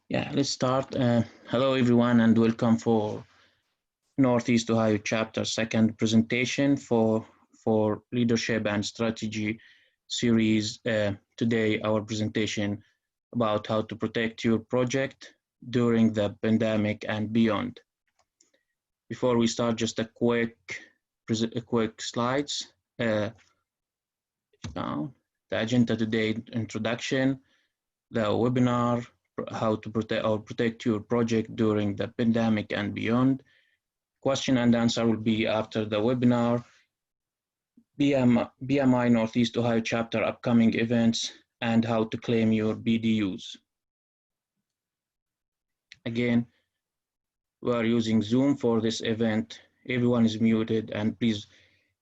Yeah, let's start. Hello, everyone, and welcome for Northeast Ohio Chapter second presentation for Leadership and Strategy series. Today, our presentation about how to protect your project during the pandemic and beyond. Before we start, just a quick slides. The agenda today: introduction, the webinar, how to protect your project during the pandemic and beyond. Question and answer will be after the webinar. BMI Northeast Ohio Chapter upcoming events and how to claim your BDUs. Again, we are using Zoom for this event. Everyone is muted, and please,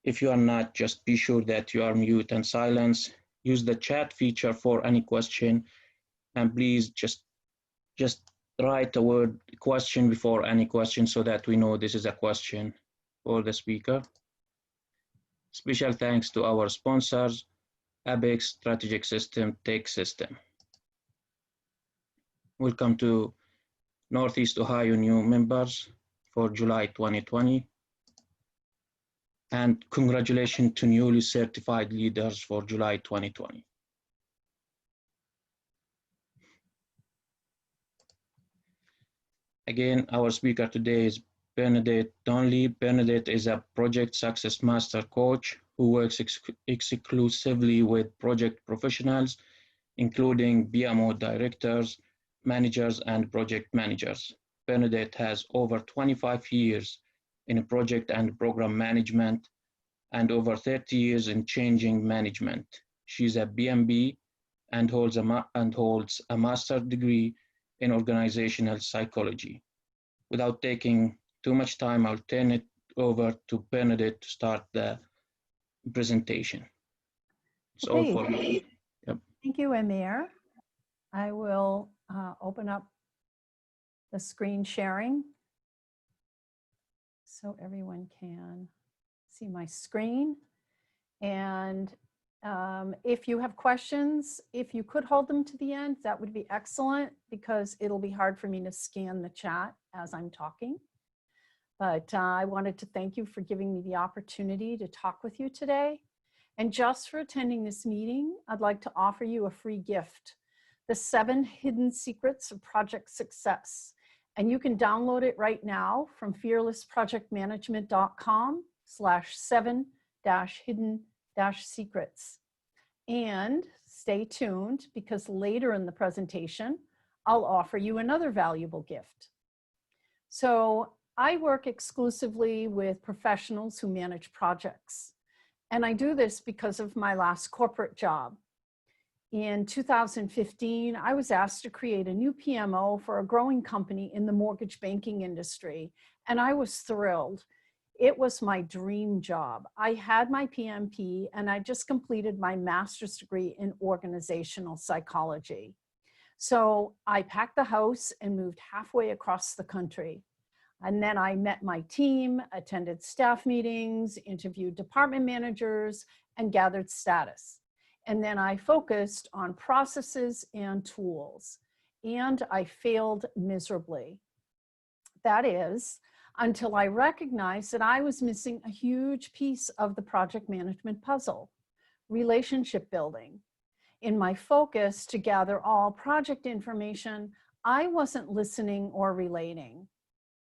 if you are not, just be sure that you are mute and silence. Use the chat feature for any question, and please just write the word question before any question so that we know this is a question for the speaker. Special thanks to our sponsors, ABEX, Strategic System, Tech System. Welcome to Northeast Ohio new members for July 2020. And congratulations to newly certified leaders for July 2020. Again, our speaker today is Bernadette Donley. Bernadette is a project success master coach who works exclusively with project professionals, including BMO directors, managers, and project managers. Bernadette has over 25 years in project and program management and over 30 years in changing management. She's a BMB and holds a master's degree in organizational psychology. Without taking too much time, I'll turn it over to Bernadette to start the presentation. It's all for you. Yep. Thank you, Amir. I will open up the screen sharing so everyone can see my screen. And if you have questions, if you could hold them to the end, that would be excellent because it'll be hard for me to scan the chat as I'm talking. But I wanted to thank you for giving me the opportunity to talk with you today. And just for attending this meeting, I'd like to offer you a free gift, the 7 Hidden Secrets of Project Success. And you can download it right now from fearlessprojectmanagement.com/7-hidden-secrets. And stay tuned because later in the presentation, I'll offer you another valuable gift. So I work exclusively with professionals who manage projects. And I do this because of my last corporate job. In 2015, I was asked to create a new PMO for a growing company in the mortgage banking industry, and I was thrilled. It was my dream job. I had my PMP, and I just completed my master's degree in organizational psychology. So I packed the house and moved halfway across the country. And then I met my team, attended staff meetings, interviewed department managers, and gathered status. And then I focused on processes and tools, and I failed miserably. That is, until I recognized that I was missing a huge piece of the project management puzzle, relationship building. In my focus to gather all project information, I wasn't listening or relating.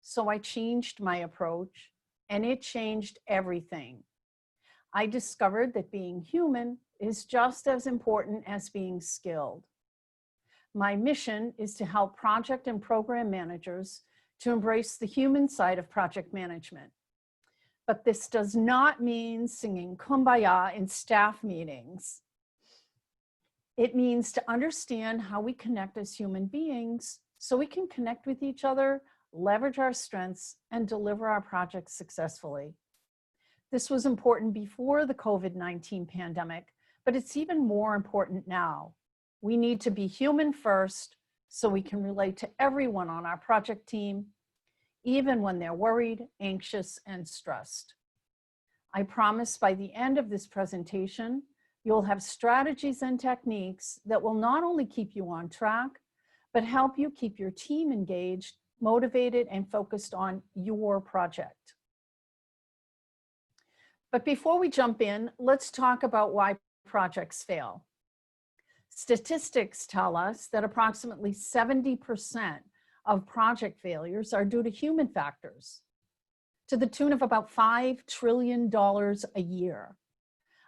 So I changed my approach, and it changed everything. I discovered that being human is just as important as being skilled. My mission is to help project and program managers to embrace the human side of project management. But this does not mean singing Kumbaya in staff meetings. It means to understand how we connect as human beings so we can connect with each other, leverage our strengths, and deliver our projects successfully. This was important before the COVID-19 pandemic, but it's even more important now. We need to be human first so we can relate to everyone on our project team, even when they're worried, anxious, and stressed. I promise by the end of this presentation, you'll have strategies and techniques that will not only keep you on track, but help you keep your team engaged, motivated, and focused on your project. But before we jump in, let's talk about why projects fail. Statistics tell us that approximately 70% of project failures are due to human factors, to the tune of about $5 trillion a year.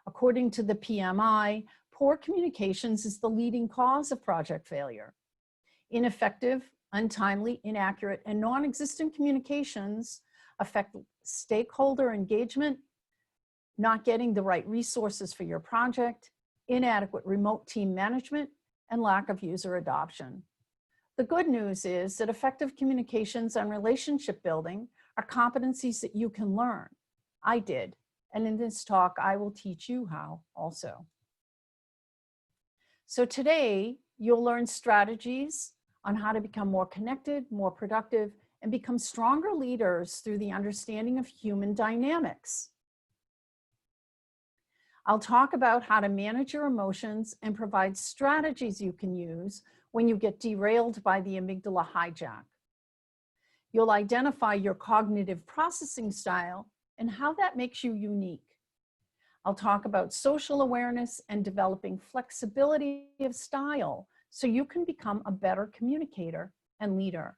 According to the PMI, poor communications is the leading cause of project failure. Ineffective, untimely, inaccurate, and non-existent communications affect stakeholder engagement, not getting the right resources for your project, inadequate remote team management, and lack of user adoption. The good news is that effective communications and relationship building are competencies that you can learn. I did, and in this talk, I will teach you how also. So today, you'll learn strategies on how to become more connected, more productive, and become stronger leaders through the understanding of human dynamics. I'll talk about how to manage your emotions and provide strategies you can use when you get derailed by the amygdala hijack. You'll identify your cognitive processing style and how that makes you unique. I'll talk about social awareness and developing flexibility of style so you can become a better communicator and leader.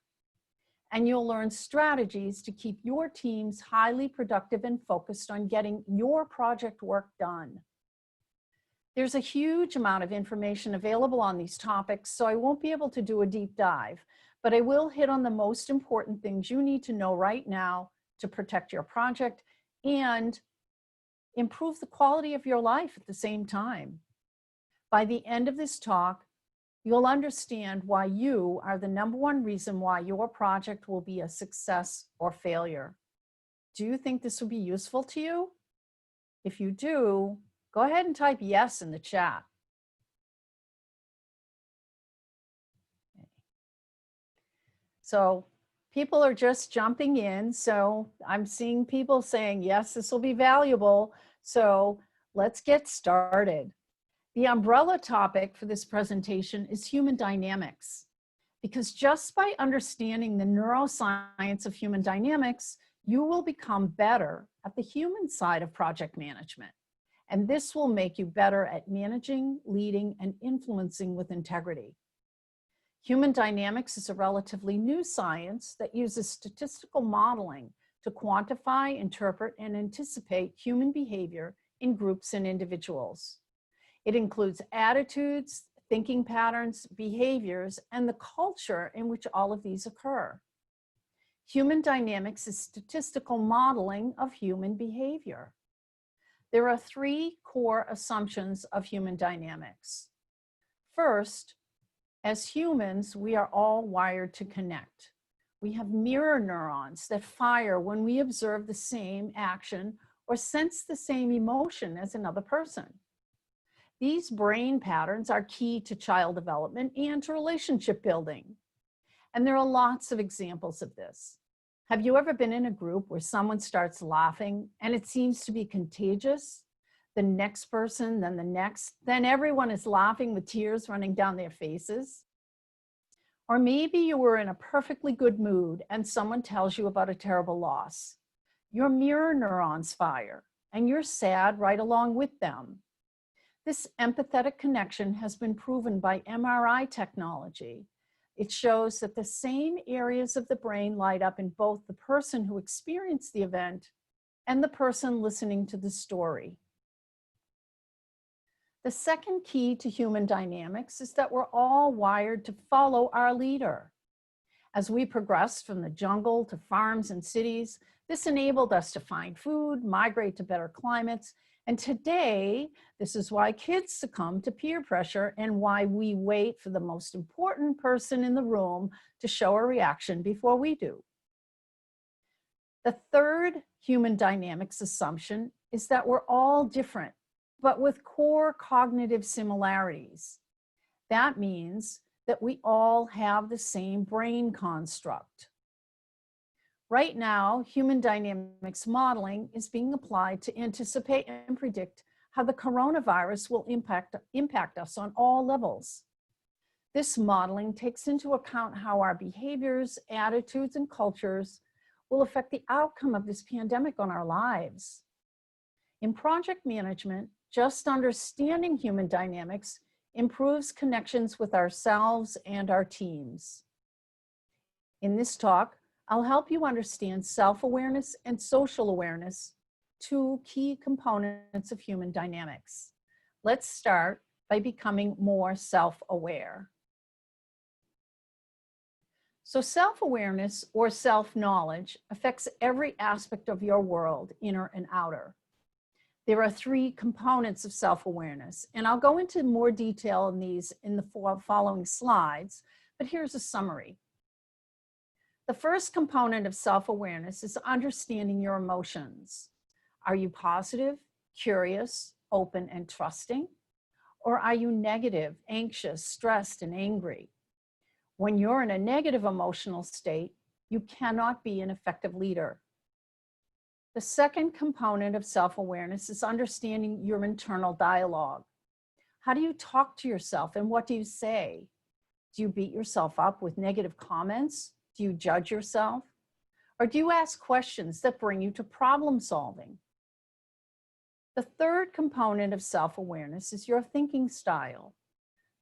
And you'll learn strategies to keep your teams highly productive and focused on getting your project work done. There's a huge amount of information available on these topics, so I won't be able to do a deep dive, but I will hit on the most important things you need to know right now to protect your project and improve the quality of your life at the same time. By the end of this talk, you'll understand why you are the #1 reason why your project will be a success or failure. Do you think this will be useful to you? If you do, go ahead and type yes in the chat. So people are just jumping in. So I'm seeing people saying, yes, this will be valuable. So let's get started. The umbrella topic for this presentation is human dynamics, because just by understanding the neuroscience of human dynamics, you will become better at the human side of project management. And this will make you better at managing, leading, and influencing with integrity. Human dynamics is a relatively new science that uses statistical modeling to quantify, interpret, and anticipate human behavior in groups and individuals. It includes attitudes, thinking patterns, behaviors, and the culture in which all of these occur. Human dynamics is statistical modeling of human behavior. There are 3 core assumptions of human dynamics. First, as humans, we are all wired to connect. We have mirror neurons that fire when we observe the same action or sense the same emotion as another person. These brain patterns are key to child development and to relationship building. And there are lots of examples of this. Have you ever been in a group where someone starts laughing and it seems to be contagious? The next person, then the next, then everyone is laughing with tears running down their faces. Or maybe you were in a perfectly good mood and someone tells you about a terrible loss. Your mirror neurons fire and you're sad right along with them. This empathetic connection has been proven by MRI technology. It shows that the same areas of the brain light up in both the person who experienced the event and the person listening to the story. The second key to human dynamics is that we're all wired to follow our leader. As we progressed from the jungle to farms and cities, this enabled us to find food, migrate to better climates, and today, this is why kids succumb to peer pressure and why we wait for the most important person in the room to show a reaction before we do. The third human dynamics assumption is that we're all different, but with core cognitive similarities. That means that we all have the same brain construct. Right now, human dynamics modeling is being applied to anticipate and predict how the coronavirus will impact us on all levels. This modeling takes into account how our behaviors, attitudes, and cultures will affect the outcome of this pandemic on our lives. In project management, just understanding human dynamics improves connections with ourselves and our teams. In this talk, I'll help you understand self-awareness and social awareness, two key components of human dynamics. Let's start by becoming more self-aware. So self-awareness or self-knowledge affects every aspect of your world, inner and outer. There are three components of self-awareness, and I'll go into more detail on these in the following slides, but here's a summary. The first component of self-awareness is understanding your emotions. Are you positive, curious, open, and trusting? Or are you negative, anxious, stressed, and angry? When you're in a negative emotional state, you cannot be an effective leader. The second component of self-awareness is understanding your internal dialogue. How do you talk to yourself and what do you say? Do you beat yourself up with negative comments? Do you judge yourself? Or do you ask questions that bring you to problem solving? The third component of self-awareness is your thinking style.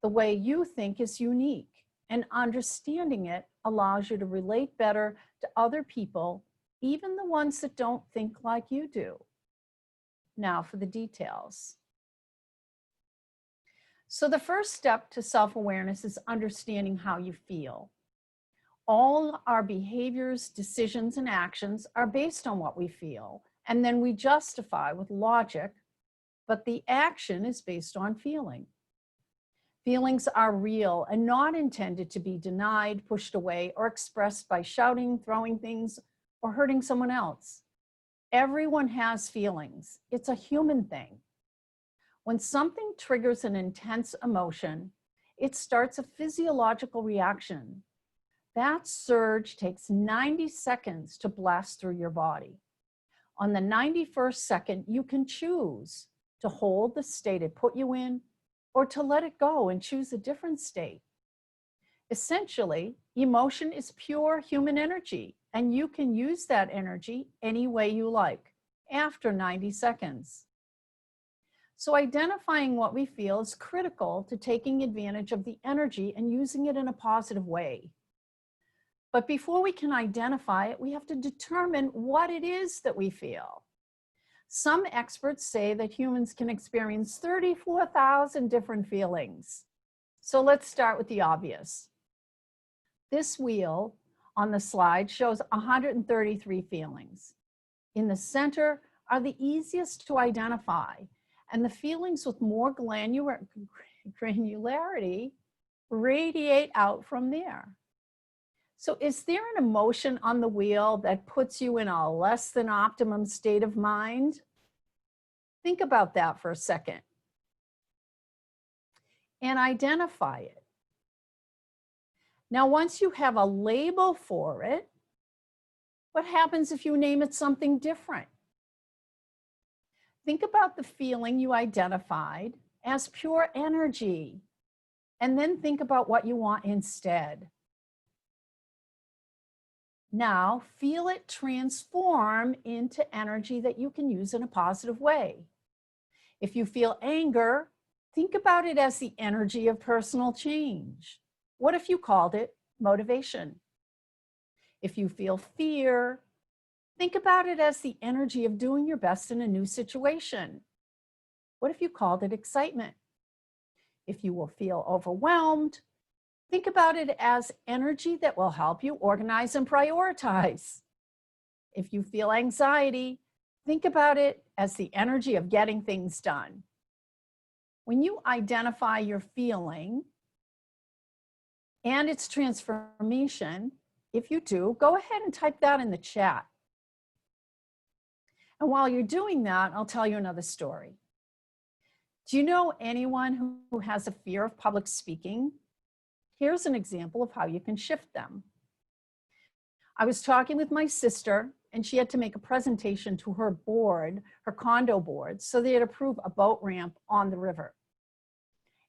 The way you think is unique, and understanding it allows you to relate better to other people, even the ones that don't think like you do. Now for the details. So the first step to self-awareness is understanding how you feel. All our behaviors, decisions, and actions are based on what we feel, and then we justify with logic, but the action is based on feeling. Feelings are real and not intended to be denied, pushed away, or expressed by shouting, throwing things, or hurting someone else. Everyone has feelings. It's a human thing. When something triggers an intense emotion, it starts a physiological reaction. That surge takes 90 seconds to blast through your body. On the 91st second, you can choose to hold the state it put you in or to let it go and choose a different state. Essentially, emotion is pure human energy, and you can use that energy any way you like after 90 seconds. So identifying what we feel is critical to taking advantage of the energy and using it in a positive way. But before we can identify it, we have to determine what it is that we feel. Some experts say that humans can experience 34,000 different feelings. So let's start with the obvious. This wheel on the slide shows 133 feelings. In the center are the easiest to identify, and the feelings with more granularity radiate out from there. So is there an emotion on the wheel that puts you in a less than optimum state of mind? Think about that for a second and identify it. Now, once you have a label for it, what happens if you name it something different? Think about the feeling you identified as pure energy, and then think about what you want instead. Now, feel it transform into energy that you can use in a positive way. If you feel anger, think about it as the energy of personal change. What if you called it motivation? If you feel fear, think about it as the energy of doing your best in a new situation. What if you called it excitement? If you will feel overwhelmed, think about it as energy that will help you organize and prioritize. If you feel anxiety, think about it as the energy of getting things done. When you identify your feeling and its transformation, if you do, go ahead and type that in the chat. And while you're doing that, I'll tell you another story. Do you know anyone who has a fear of public speaking? Here's an example of how you can shift them. I was talking with my sister, and she had to make a presentation to her board, her condo board, so they'd approve a boat ramp on the river.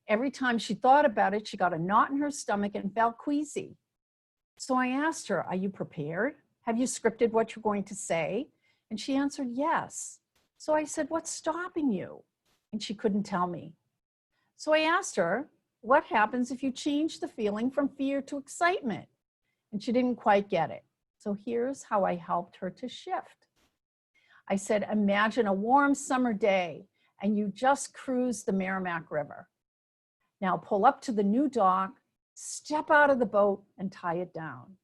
Every time she thought about it, she got a knot in her stomach and felt queasy. So I asked her, are you prepared? Have you scripted what you're going to say? And she answered, yes. So I said, what's stopping you? And she couldn't tell me. So I asked her, what happens if you change the feeling from fear to excitement? And she didn't quite get it. So here's how I helped her to shift. I said, imagine a warm summer day and you just cruise the Merrimack River. Now pull up to the new dock, step out of the boat and tie it down.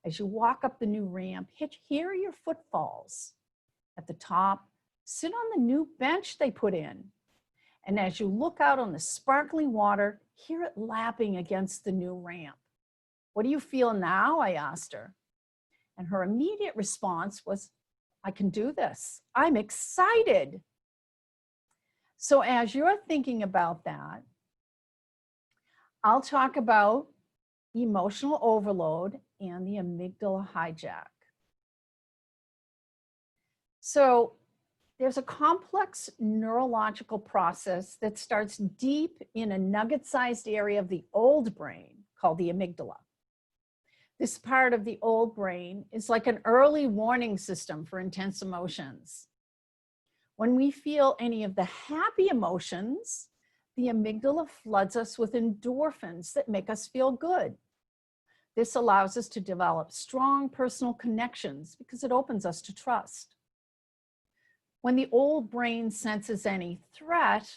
As you walk up the new ramp, hear your footfalls. At the top, sit on the new bench they put in. And as you look out on the sparkling water, hear it lapping against the new ramp. What do you feel now? I asked her. And her immediate response was, I can do this. I'm excited. So as you're thinking about that, I'll talk about emotional overload and the amygdala hijack. So there's a complex neurological process that starts deep in a nugget-sized area of the old brain called the amygdala. This part of the old brain is like an early warning system for intense emotions. When we feel any of the happy emotions, the amygdala floods us with endorphins that make us feel good. This allows us to develop strong personal connections because it opens us to trust. When the old brain senses any threat,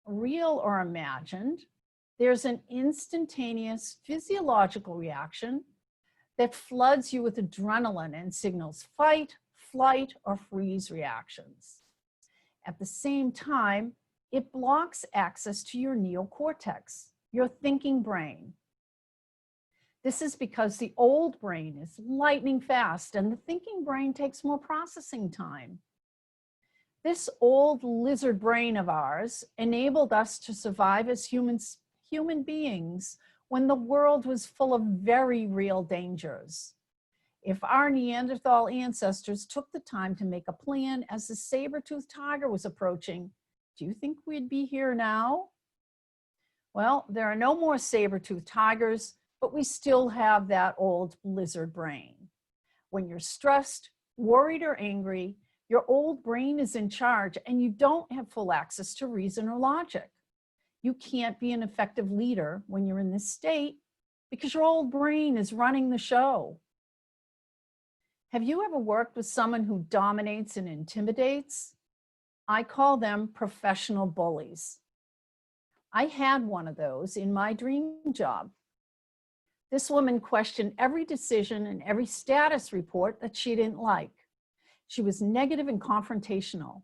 real or imagined, there's an instantaneous physiological reaction that floods you with adrenaline and signals fight, flight, or freeze reactions. At the same time, it blocks access to your neocortex, your thinking brain. This is because the old brain is lightning fast and the thinking brain takes more processing time. This old lizard brain of ours enabled us to survive as human beings when the world was full of very real dangers. If our Neanderthal ancestors took the time to make a plan as the saber-toothed tiger was approaching, do you think we'd be here now? Well, there are no more saber-toothed tigers, but we still have that old lizard brain. When you're stressed, worried, or angry, your old brain is in charge and you don't have full access to reason or logic. You can't be an effective leader when you're in this state because your old brain is running the show. Have you ever worked with someone who dominates and intimidates? I call them professional bullies. I had one of those in my dream job. This woman questioned every decision and every status report that she didn't like. She was negative and confrontational.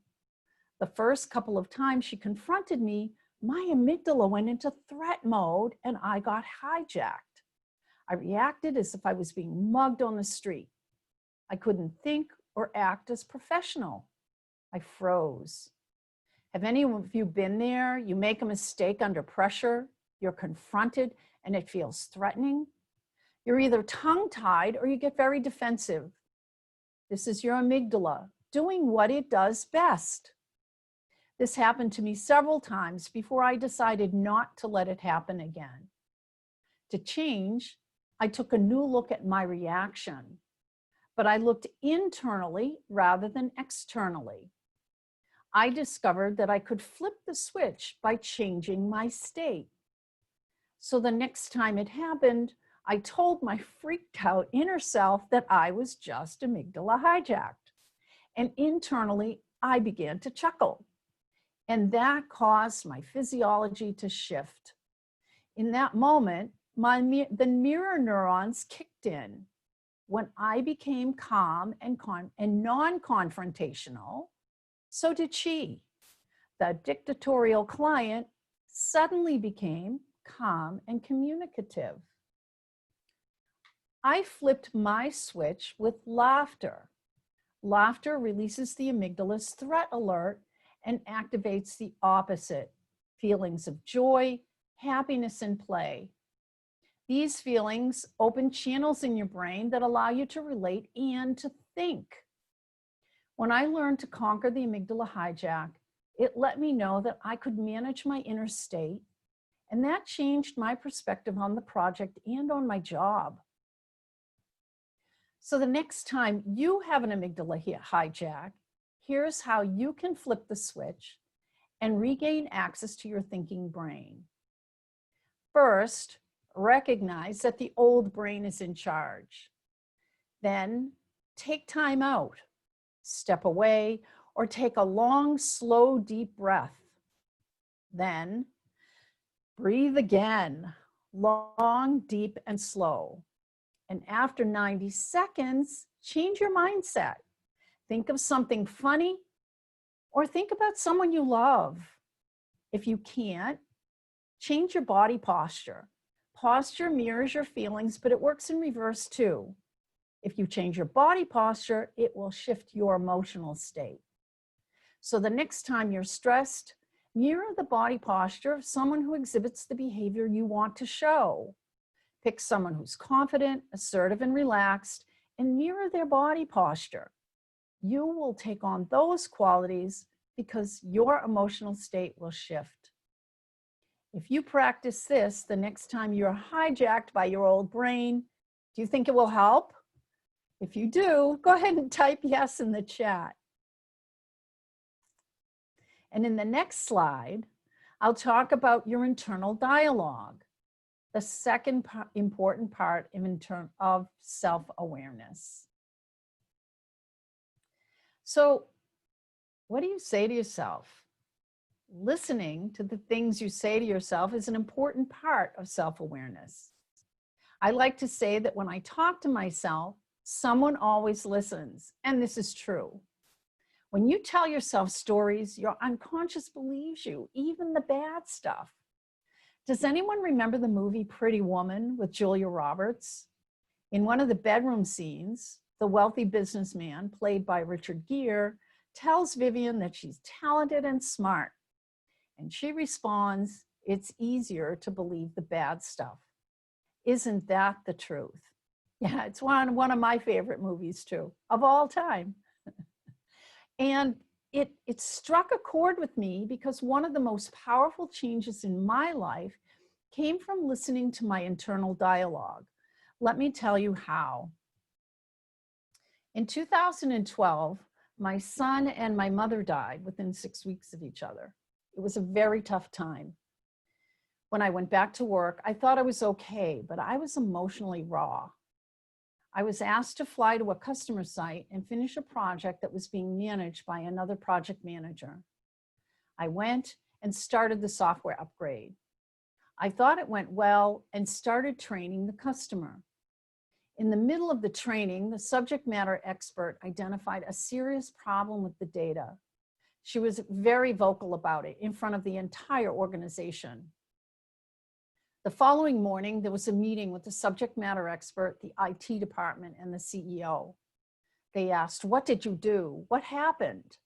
The first couple of times she confronted me, my amygdala went into threat mode and I got hijacked. I reacted as if I was being mugged on the street. I couldn't think or act as professional. I froze. Have any of you been there? You make a mistake under pressure, you're confronted, and it feels threatening. You're either tongue-tied or you get very defensive. This is your amygdala doing what it does best. This happened to me several times before I decided not to let it happen again. To change, I took a new look at my reaction, but I looked internally rather than externally. I discovered that I could flip the switch by changing my state. So the next time it happened, I told my freaked out inner self that I was just amygdala hijacked. And internally, I began to chuckle. And that caused my physiology to shift. In that moment, the mirror neurons kicked in. When I became calm and non-confrontational, so did she. The dictatorial client suddenly became calm and communicative. I flipped my switch with laughter. Laughter releases the amygdala's threat alert and activates the opposite, feelings of joy, happiness, and play. These feelings open channels in your brain that allow you to relate and to think. When I learned to conquer the amygdala hijack, it let me know that I could manage my inner state And that changed my perspective on the project and on my job. So the next time you have an amygdala hijack, here's how you can flip the switch and regain access to your thinking brain. First, recognize that the old brain is in charge. Then take time out, step away, or take a long, slow, deep breath. Then breathe again, long, deep, and slow. And after 90 seconds, change your mindset. Think of something funny or think about someone you love. If you can't, change your body posture. Posture mirrors your feelings, but it works in reverse too. If you change your body posture, it will shift your emotional state. So the next time you're stressed, mirror the body posture of someone who exhibits the behavior you want to show. Pick someone who's confident, assertive, and relaxed, and mirror their body posture. You will take on those qualities because your emotional state will shift. If you practice this the next time you're hijacked by your old brain, do you think it will help? If you do, go ahead and type yes in the chat. And in the next slide, I'll talk about your internal dialogue, the second important part of self-awareness. So, what do you say to yourself? Listening to the things you say to yourself is an important part of self-awareness. I like to say that when I talk to myself, someone always listens, and this is true. When you tell yourself stories, your unconscious believes you, even the bad stuff. Does anyone remember the movie Pretty Woman with Julia Roberts? In one of the bedroom scenes, the wealthy businessman, played by Richard Gere, tells Vivian that she's talented and smart. And she responds, "It's easier to believe the bad stuff." Isn't that the truth? Yeah, it's one of my favorite movies too, of all time. And it struck a chord with me because one of the most powerful changes in my life came from listening to my internal dialogue. Let me tell you how. In 2012, my son and my mother died within 6 weeks of each other. It was a very tough time. When I went back to work, I thought I was okay, but I was emotionally raw. I was asked to fly to a customer site and finish a project that was being managed by another project manager. I went and started the software upgrade. I thought it went well and started training the customer. In the middle of the training, the subject matter expert identified a serious problem with the data. She was very vocal about it in front of the entire organization. The following morning, there was a meeting with the subject matter expert, the IT department, and the CEO. They asked, "What did you do? What happened?"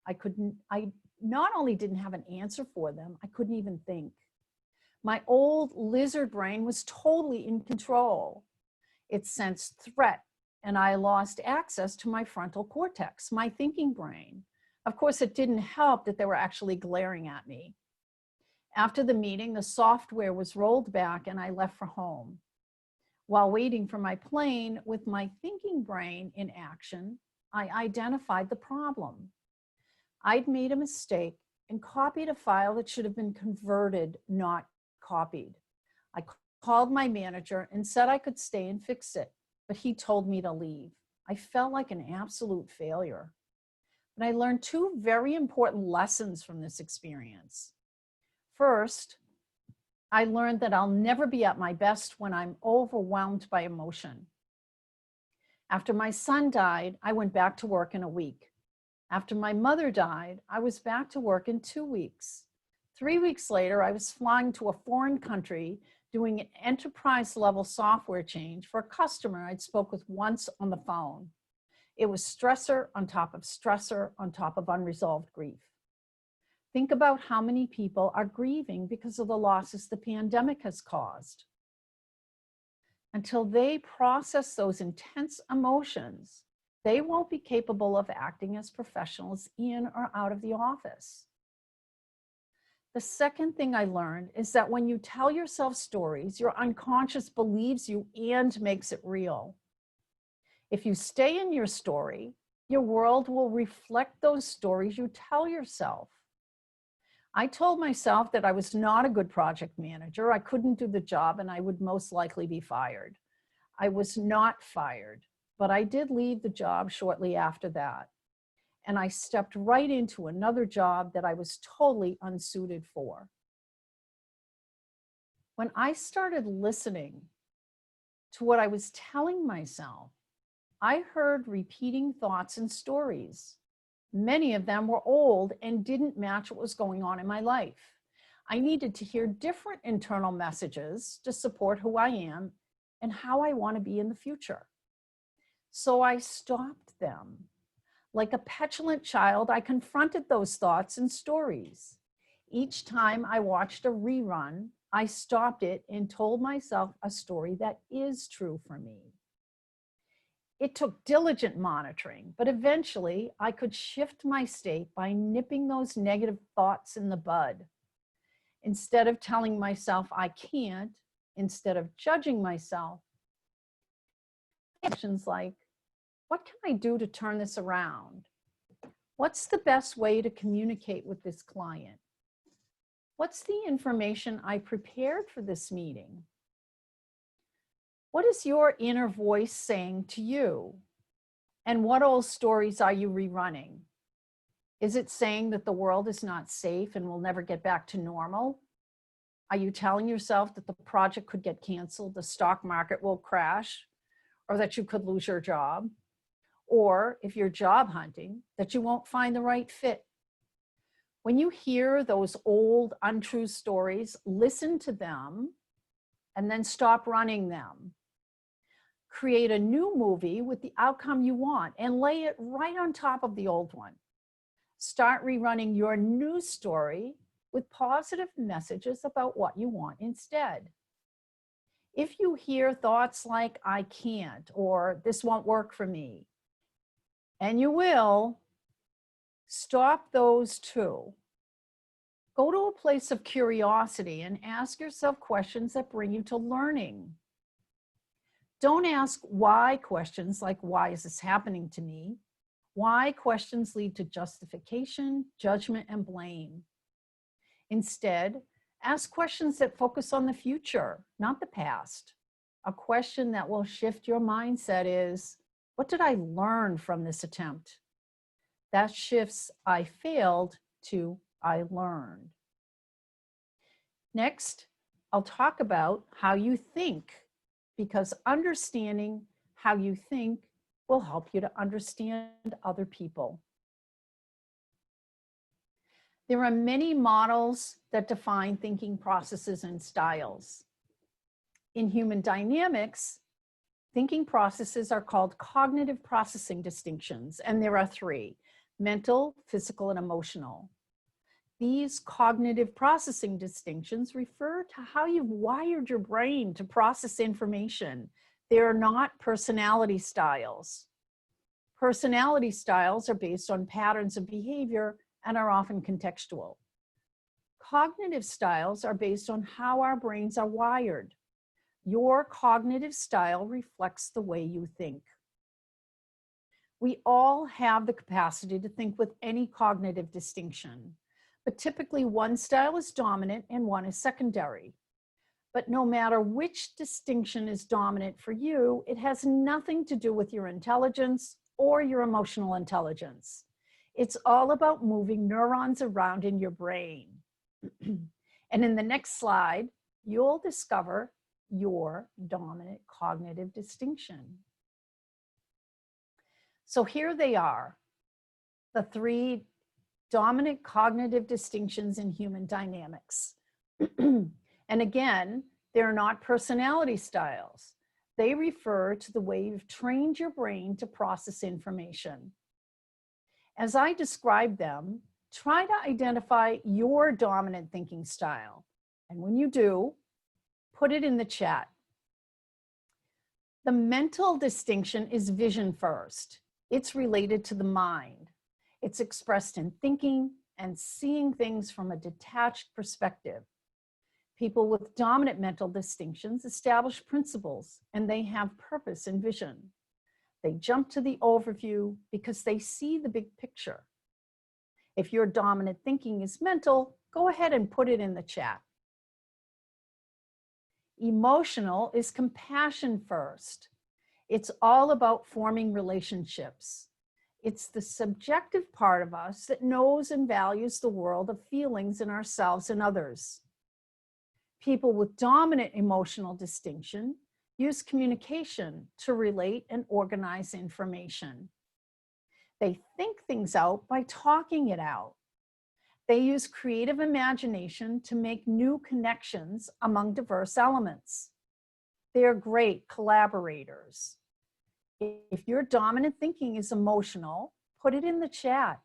I not only didn't have an answer for them, I couldn't even think. My old lizard brain was totally in control. It sensed threat, and I lost access to my frontal cortex, my thinking brain. Of course, it didn't help that they were actually glaring at me. After the meeting, the software was rolled back and I left for home. While waiting for my plane with my thinking brain in action, I identified the problem. I'd made a mistake and copied a file that should have been converted, not copied. I called my manager and said I could stay and fix it, but he told me to leave. I felt like an absolute failure. But I learned two very important lessons from this experience. First, I learned that I'll never be at my best when I'm overwhelmed by emotion. After my son died, I went back to work in a week. After my mother died, I was back to work in 2 weeks. 3 weeks later, I was flying to a foreign country doing an enterprise-level software change for a customer I'd spoke with once on the phone. It was stressor on top of stressor on top of unresolved grief. Think about how many people are grieving because of the losses the pandemic has caused. Until they process those intense emotions, they won't be capable of acting as professionals in or out of the office. The second thing I learned is that when you tell yourself stories, your unconscious believes you and makes it real. If you stay in your story, your world will reflect those stories you tell yourself. I told myself that I was not a good project manager, I couldn't do the job, and I would most likely be fired. I was not fired, but I did leave the job shortly after that. And I stepped right into another job that I was totally unsuited for. When I started listening to what I was telling myself, I heard repeating thoughts and stories. Many of them were old and didn't match what was going on in my life. I needed to hear different internal messages to support who I am and how I want to be in the future. So I stopped them. Like a petulant child, I confronted those thoughts and stories. Each time I watched a rerun, I stopped it and told myself a story that is true for me. It took diligent monitoring, but eventually I could shift my state by nipping those negative thoughts in the bud. Instead of telling myself I can't, instead of judging myself, questions like, what can I do to turn this around? What's the best way to communicate with this client? What's the information I prepared for this meeting? What is your inner voice saying to you? And what old stories are you rerunning? Is it saying that the world is not safe and will never get back to normal? Are you telling yourself that the project could get canceled, the stock market will crash, or that you could lose your job? Or if you're job hunting, that you won't find the right fit? When you hear those old untrue stories, listen to them and then stop running them. Create a new movie with the outcome you want and lay it right on top of the old one. Start rerunning your new story with positive messages about what you want instead. If you hear thoughts like, I can't, or this won't work for me, and you will, stop those too. Go to a place of curiosity and ask yourself questions that bring you to learning. Don't ask why questions like, why is this happening to me? Why questions lead to justification, judgment, and blame. Instead, ask questions that focus on the future, not the past. A question that will shift your mindset is, what did I learn from this attempt? That shifts I failed to I learned. Next, I'll talk about how you think, because understanding how you think will help you to understand other people. There are many models that define thinking processes and styles. In human dynamics, thinking processes are called cognitive processing distinctions, and there are three: mental, physical, and emotional. These cognitive processing distinctions refer to how you've wired your brain to process information. They are not personality styles. Personality styles are based on patterns of behavior and are often contextual. Cognitive styles are based on how our brains are wired. Your cognitive style reflects the way you think. We all have the capacity to think with any cognitive distinction, but typically one style is dominant and one is secondary. But no matter which distinction is dominant for you, it has nothing to do with your intelligence or your emotional intelligence. It's all about moving neurons around in your brain. And in the next slide, you'll discover your dominant cognitive distinction. So here they are, the three dominant cognitive distinctions in human dynamics. And again, they're not personality styles. They refer to the way you've trained your brain to process information. As I describe them, try to identify your dominant thinking style. And when you do, put it in the chat. The mental distinction is vision first. It's related to the mind. It's expressed in thinking, and seeing things from a detached perspective. People with dominant mental distinctions establish principles and they have purpose and vision. They jump to the overview because they see the big picture. If your dominant thinking is mental, go ahead and put it in the chat. Emotional is compassion first. It's all about forming relationships. It's the subjective part of us that knows and values the world of feelings in ourselves and others. People with dominant emotional distinction use communication to relate and organize information. They think things out by talking it out. They use creative imagination to make new connections among diverse elements. They are great collaborators. If your dominant thinking is emotional, put it in the chat.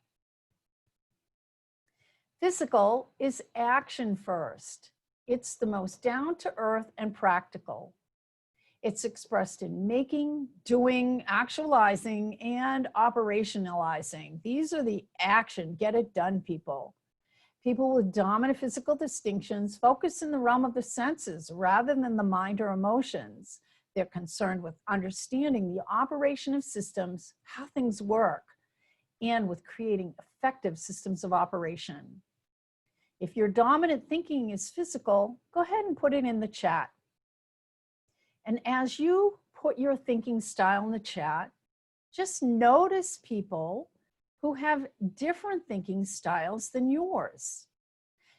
Physical is action first. It's the most down to earth and practical. It's expressed in making, doing, actualizing, and operationalizing. These are the action, get it done people. People with dominant physical distinctions focus in the realm of the senses rather than the mind or emotions. They're concerned with understanding the operation of systems, how things work, and with creating effective systems of operation. If your dominant thinking is physical, go ahead and put it in the chat. And as you put your thinking style in the chat, just notice people who have different thinking styles than yours.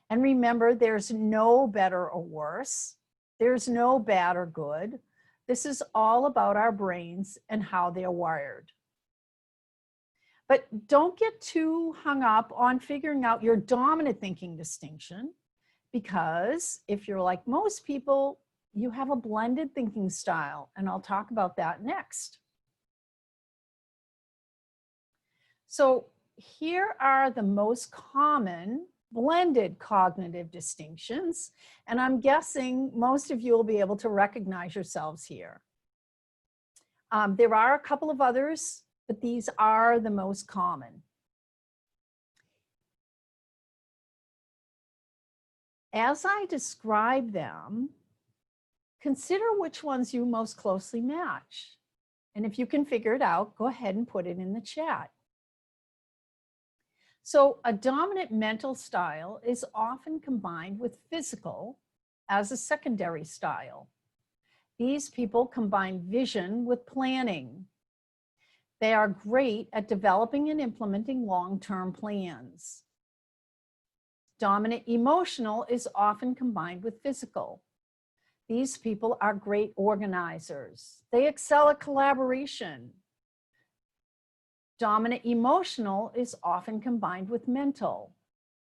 And remember, there's no better or worse. There's no bad or good. This is all about our brains and how they're wired. But don't get too hung up on figuring out your dominant thinking distinction, because if you're like most people, you have a blended thinking style, and I'll talk about that next. So here are the most common blended cognitive distinctions, and I'm guessing most of you will be able to recognize yourselves here. There are a couple of others, but these are the most common. As I describe them, consider which ones you most closely match. And if you can figure it out, go ahead and put it in the chat. So a dominant mental style is often combined with physical as a secondary style. These people combine vision with planning. They are great at developing and implementing long-term plans. Dominant emotional is often combined with physical. These people are great organizers. They excel at collaboration. Dominant emotional is often combined with mental.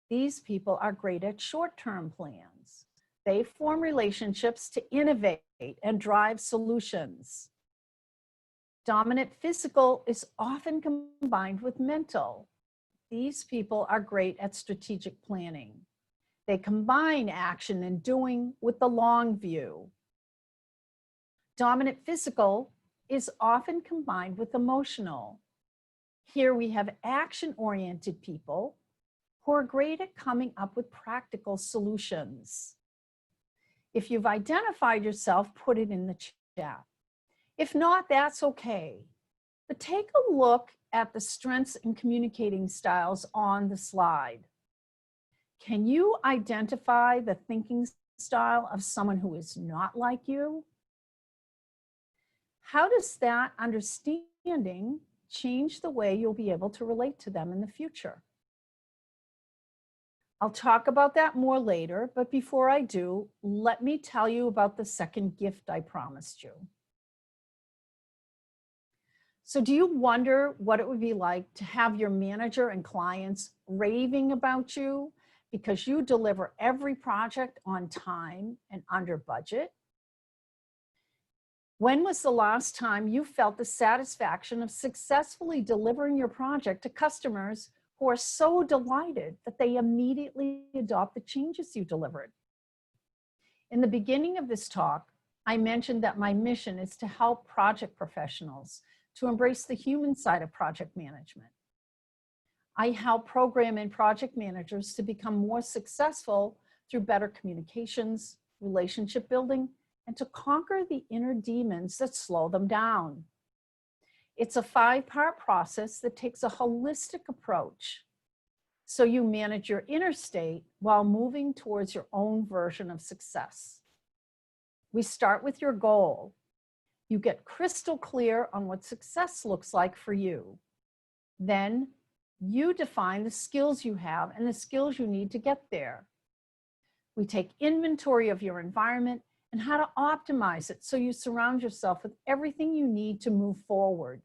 These people are great at short-term plans. They form relationships to innovate and drive solutions. Dominant physical is often combined with mental. These people are great at strategic planning. They combine action and doing with the long view. Dominant physical is often combined with emotional. Here we have action-oriented people who are great at coming up with practical solutions. If you've identified yourself, put it in the chat. If not, that's okay. But take a look at the strengths and communicating styles on the slide. Can you identify the thinking style of someone who is not like you? How does that understanding change the way you'll be able to relate to them in the future? I'll talk about that more later, but before I do, let me tell you about the second gift I promised you. So do you wonder what it would be like to have your manager and clients raving about you because you deliver every project on time and under budget? When was the last time you felt the satisfaction of successfully delivering your project to customers who are so delighted that they immediately adopt the changes you delivered? In the beginning of this talk, I mentioned that my mission is to help project professionals to embrace the human side of project management. I help program and project managers to become more successful through better communications, relationship building, and to conquer the inner demons that slow them down. It's a 5-part process that takes a holistic approach, so you manage your inner state while moving towards your own version of success. We start with your goal. You get crystal clear on what success looks like for you. Then you define the skills you have and the skills you need to get there. We take inventory of your environment and how to optimize it so you surround yourself with everything you need to move forward.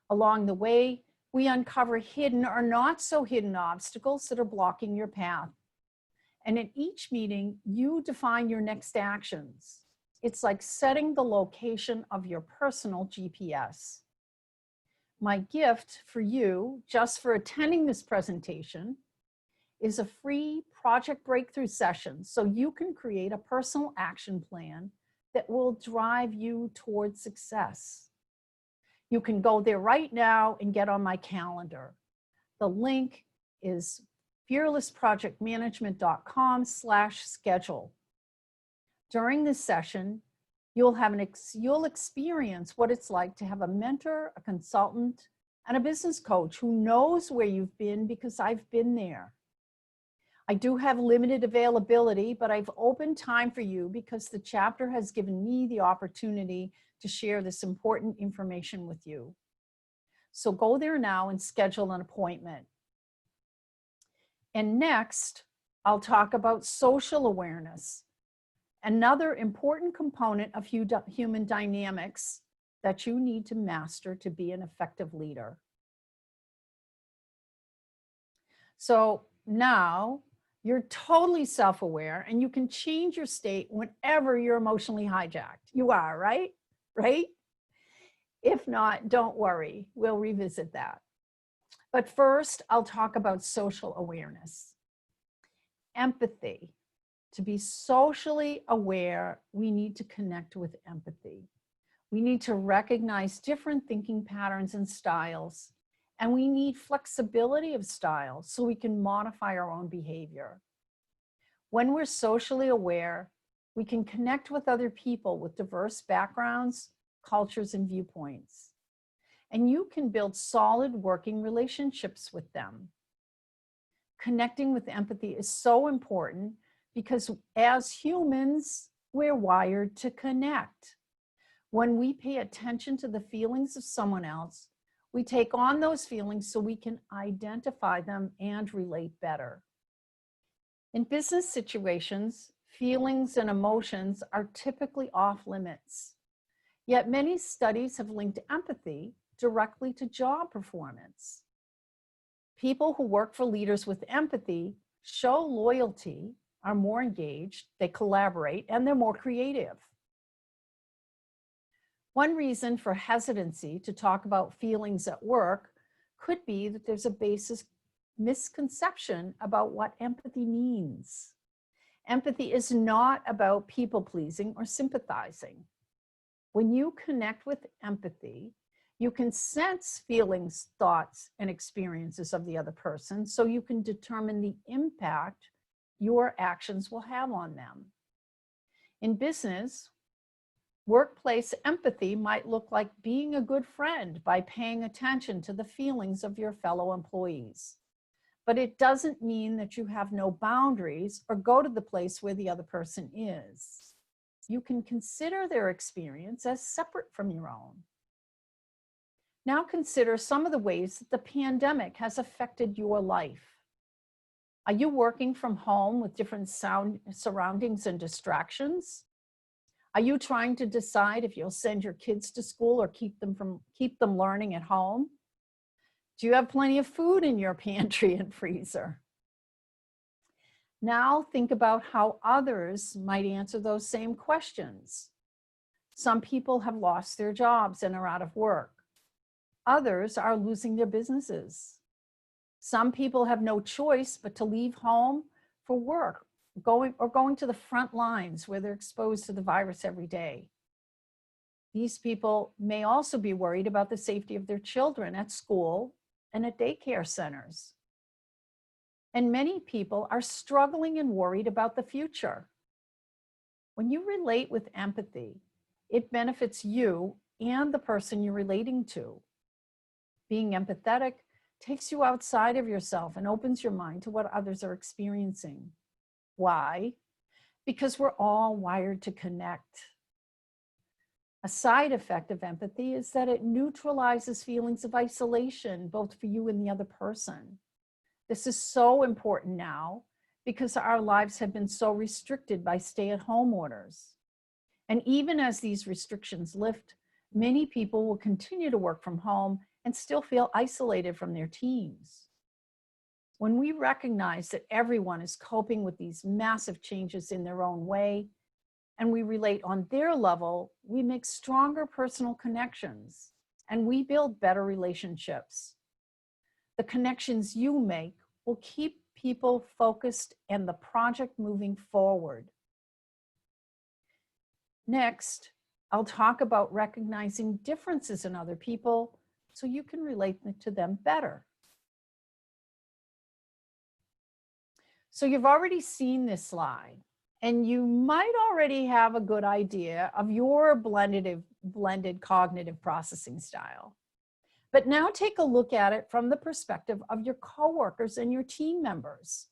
Along the way, we uncover hidden or not so hidden obstacles that are blocking your path. And in each meeting, you define your next actions. It's like setting the location of your personal GPS. My gift for you, just for attending this presentation, is a free project breakthrough session so you can create a personal action plan that will drive you towards success. You can go there right now and get on my calendar. The link is fearlessprojectmanagement.com/schedule. During this session, you'll experience what it's like to have a mentor, a consultant, and a business coach who knows where you've been, because I've been there. I do have limited availability, but I've opened time for you because the chapter has given me the opportunity to share this important information with you. So go there now and schedule an appointment. And next, I'll talk about social awareness, another important component of human dynamics that you need to master to be an effective leader. So now you're totally self-aware and you can change your state whenever you're emotionally hijacked. You are, right? Right? If not, don't worry, we'll revisit that. But first, I'll talk about social awareness. Empathy. To be socially aware, we need to connect with empathy. We need to recognize different thinking patterns and styles, and we need flexibility of style so we can modify our own behavior. When we're socially aware, we can connect with other people with diverse backgrounds, cultures, and viewpoints. And you can build solid working relationships with them. Connecting with empathy is so important because as humans, we're wired to connect. When we pay attention to the feelings of someone else, we take on those feelings so we can identify them and relate better. In business situations, feelings and emotions are typically off limits. Yet many studies have linked empathy directly to job performance. People who work for leaders with empathy show loyalty, are more engaged, they collaborate, and they're more creative. One reason for hesitancy to talk about feelings at work could be that there's a basic misconception about what empathy means. Empathy is not about people-pleasing or sympathizing. When you connect with empathy, you can sense feelings, thoughts, and experiences of the other person so you can determine the impact your actions will have on them. In business, workplace empathy might look like being a good friend by paying attention to the feelings of your fellow employees. But it doesn't mean that you have no boundaries or go to the place where the other person is. You can consider their experience as separate from your own. Now consider some of the ways that the pandemic has affected your life. Are you working from home with different surroundings and distractions? Are you trying to decide if you'll send your kids to school or keep them learning at home? Do you have plenty of food in your pantry and freezer? Now think about how others might answer those same questions. Some people have lost their jobs and are out of work. Others are losing their businesses. Some people have no choice but to leave home for work, going to the front lines where they're exposed to the virus every day. These people may also be worried about the safety of their children at school and at daycare centers. And many people are struggling and worried about the future. When you relate with empathy, it benefits you and the person you're relating to. Being empathetic takes you outside of yourself and opens your mind to what others are experiencing. Why? Because we're all wired to connect. A side effect of empathy is that it neutralizes feelings of isolation, both for you and the other person. This is so important now because our lives have been so restricted by stay-at-home orders. And even as these restrictions lift, many people will continue to work from home and still feel isolated from their teams. When we recognize that everyone is coping with these massive changes in their own way, and we relate on their level, we make stronger personal connections and we build better relationships. The connections you make will keep people focused and the project moving forward. Next, I'll talk about recognizing differences in other people so you can relate to them better. So you've already seen this slide, and you might already have a good idea of your blended cognitive processing style. But now take a look at it from the perspective of your coworkers and your team members.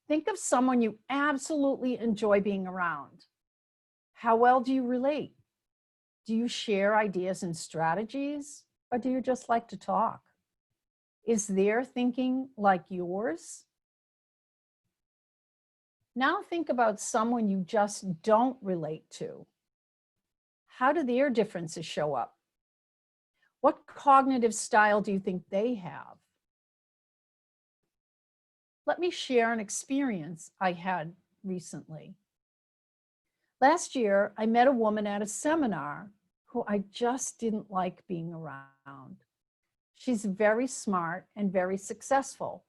Think of someone you absolutely enjoy being around. How well do you relate? Do you share ideas and strategies, or do you just like to talk? Is their thinking like yours? Now think about someone you just don't relate to. How do their differences show up? What cognitive style do you think they have? Let me share an experience I had recently. Last year, I met a woman at a seminar who I just didn't like being around. She's very smart and very successful.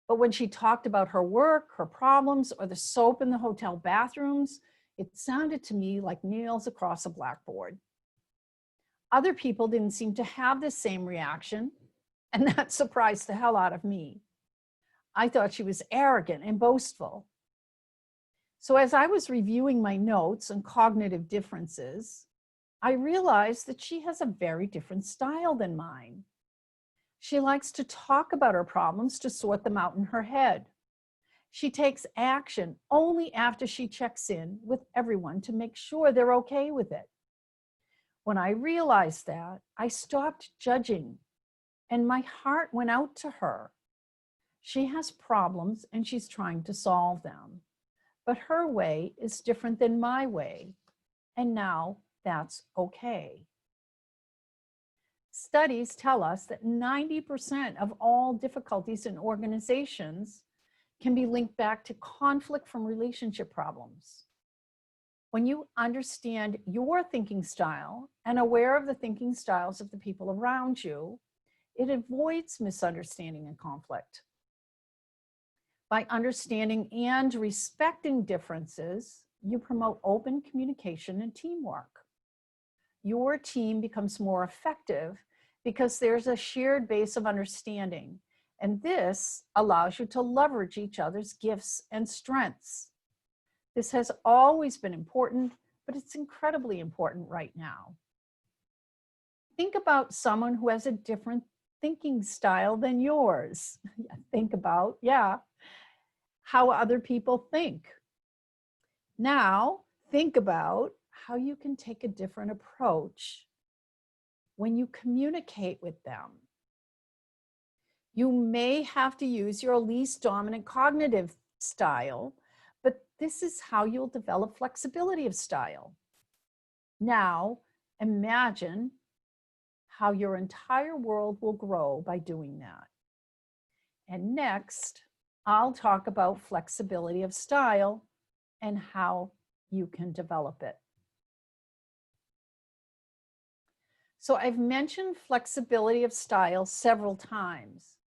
But when she talked about her work, her problems, or the soap in the hotel bathrooms, it sounded to me like nails across a blackboard. Other people didn't seem to have the same reaction, and that surprised the hell out of me. I thought she was arrogant and boastful. So as I was reviewing my notes on cognitive differences, I realized that she has a very different style than mine. She likes to talk about her problems to sort them out in her head. She takes action only after she checks in with everyone to make sure they're okay with it. When I realized that, I stopped judging and my heart went out to her. She has problems and she's trying to solve them, but her way is different than my way, and now that's okay. Studies tell us that 90% of all difficulties in organizations can be linked back to conflict from relationship problems. When you understand your thinking style and aware of the thinking styles of the people around you, it avoids misunderstanding and conflict. By understanding and respecting differences, you promote open communication and teamwork. Your team becomes more effective because there's a shared base of understanding, and this allows you to leverage each other's gifts and strengths. This has always been important, but it's incredibly important right now. Think about someone who has a different thinking style than yours. Think about, how other people think. Now, think about how you can take a different approach when you communicate with them. You may have to use your least dominant cognitive style, but this is how you'll develop flexibility of style. Now, imagine how your entire world will grow by doing that. And next, I'll talk about flexibility of style and how you can develop it. So I've mentioned flexibility of style several times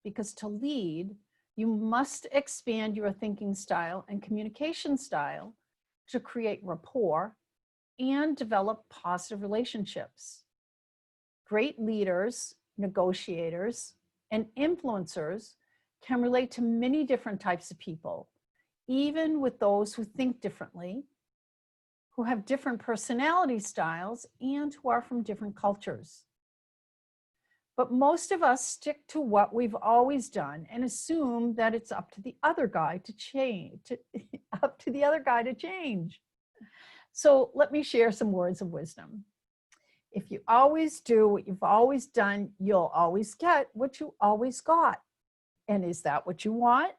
because to lead, you must expand your thinking style and communication style to create rapport and develop positive relationships. Great leaders negotiators, and influencers can relate to many different types of people, even with those who think differently, who have different personality styles, and who are from different cultures. But most of us stick to what we've always done and assume that it's up to the other guy to change, So let me share some words of wisdom. If you always do what you've always done, you'll always get what you always got. And is that what you want?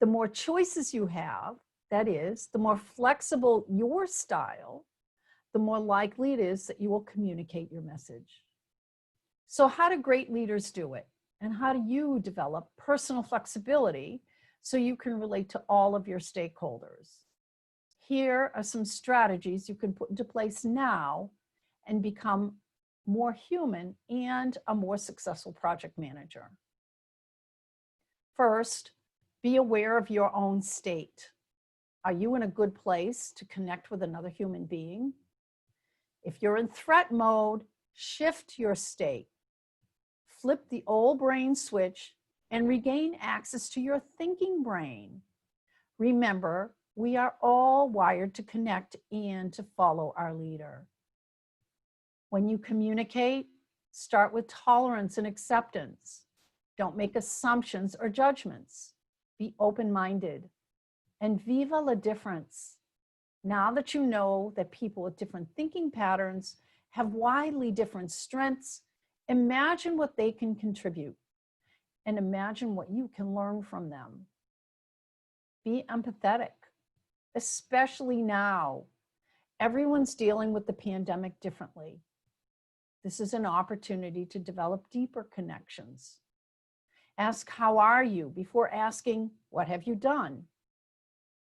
The more choices you have, that is, the more flexible your style, the more likely it is that you will communicate your message. So how do great leaders do it? And how do you develop personal flexibility so you can relate to all of your stakeholders? Here are some strategies you can put into place now and become more human and a more successful project manager. First, be aware of your own state. Are you in a good place to connect with another human being? If you're in threat mode, shift your state. Flip the old brain switch and regain access to your thinking brain. Remember, we are all wired to connect and to follow our leader. When you communicate, start with tolerance and acceptance. Don't make assumptions or judgments. Be open-minded. And viva la difference. Now that you know that people with different thinking patterns have widely different strengths, imagine what they can contribute and imagine what you can learn from them. Be empathetic, especially now. Everyone's dealing with the pandemic differently. This is an opportunity to develop deeper connections. Ask, how are you, before asking, what have you done?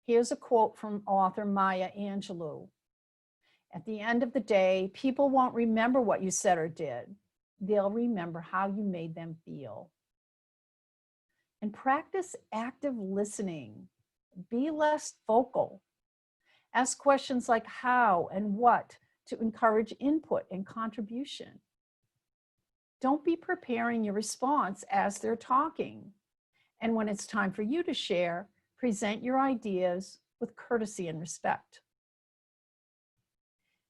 Here's a quote from author Maya Angelou. At the end of the day, people won't remember what you said or did. They'll remember how you made them feel. And practice active listening. Be less vocal. Ask questions like how and what to encourage input and contribution. Don't be preparing your response as they're talking. And when it's time for you to share, present your ideas with courtesy and respect.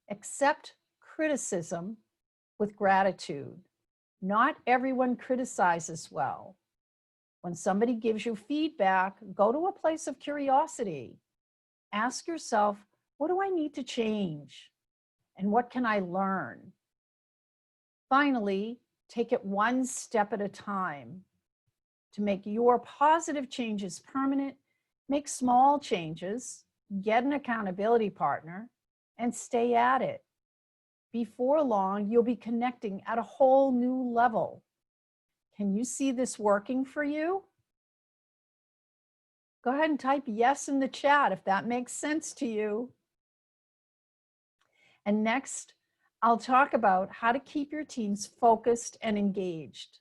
Accept criticism with gratitude. Not everyone criticizes well. When somebody gives you feedback, go to a place of curiosity. Ask yourself, what do I need to change? And what can I learn? Finally, take it one step at a time. To make your positive changes permanent, make small changes, get an accountability partner, and stay at it. Before long, you'll be connecting at a whole new level. Can you see this working for you? Go ahead and type yes in the chat if that makes sense to you. And next, I'll talk about how to keep your teams focused and engaged,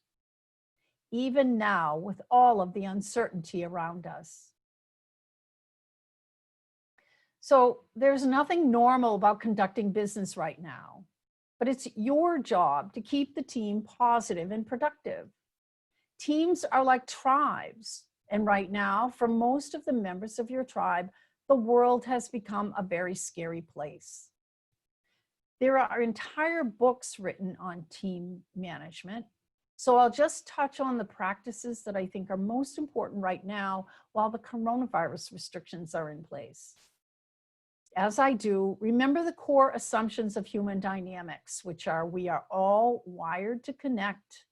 even now with all of the uncertainty around us. So there's nothing normal about conducting business right now, but it's your job to keep the team positive and productive. Teams are like tribes, and right now, for most of the members of your tribe, the world has become a very scary place. There are entire books written on team management, so I'll just touch on the practices that I think are most important right now while the coronavirus restrictions are in place. As I do, remember the core assumptions of human dynamics, which are we are all wired to connect,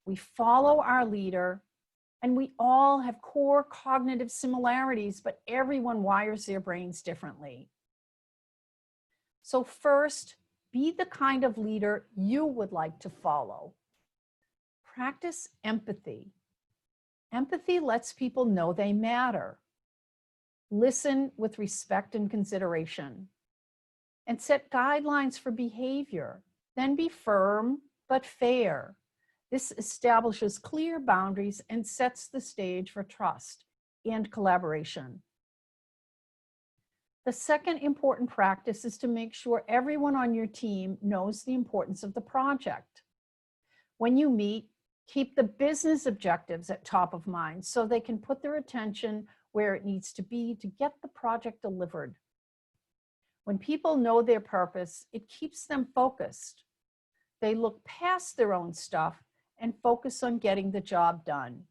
we follow our leader, and we all have core cognitive similarities, but everyone wires their brains differently. So first, be the kind of leader you would like to follow. Practice empathy. Empathy lets people know they matter. Listen with respect and consideration, and set guidelines for behavior. Then be firm but fair. This establishes clear boundaries and sets the stage for trust and collaboration. The second important practice is to make sure everyone on your team knows the importance of the project. When you meet, keep the business objectives at top of mind so they can put their attention where it needs to be to get the project delivered. When people know their purpose, it keeps them focused. They look past their own stuff and focus on getting the job done.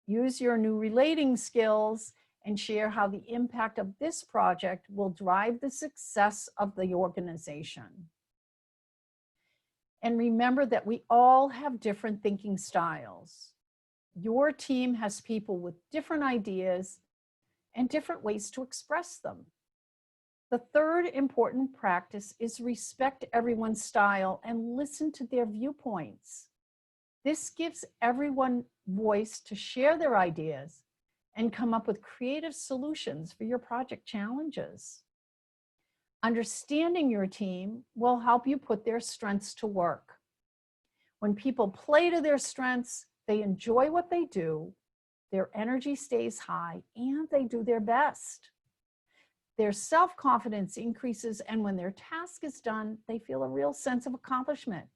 Use your new relating skills and share how the impact of this project will drive the success of the organization. And remember that we all have different thinking styles. Your team has people with different ideas and different ways to express them. The third important practice is respect everyone's style and listen to their viewpoints. This gives everyone voice to share their ideas and come up with creative solutions for your project challenges. Understanding your team will help you put their strengths to work. When people play to their strengths, they enjoy what they do, their energy stays high, and they do their best. Their self-confidence increases, and when their task is done, they feel a real sense of accomplishment.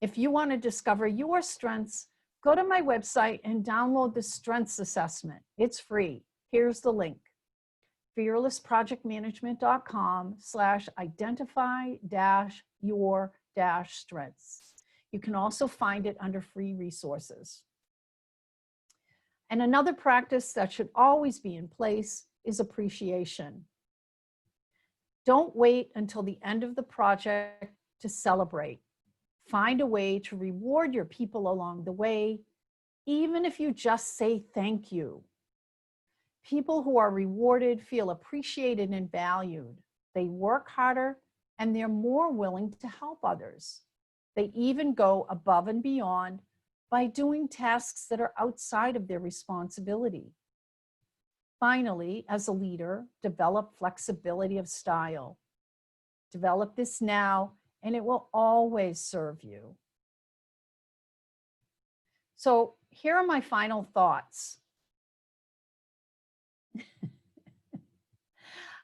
If you want to discover your strengths, go to my website and download the Strengths Assessment. It's free. Here's the link: fearlessprojectmanagement.com/identify-your-strengths. You can also find it under free resources. And another practice that should always be in place is appreciation. Don't wait until the end of the project to celebrate. Find a way to reward your people along the way, even if you just say thank you. People who are rewarded feel appreciated and valued. They work harder and they're more willing to help others. They even go above and beyond by doing tasks that are outside of their responsibility. Finally, as a leader, develop flexibility of style. Develop this now, and it will always serve you. So here are my final thoughts.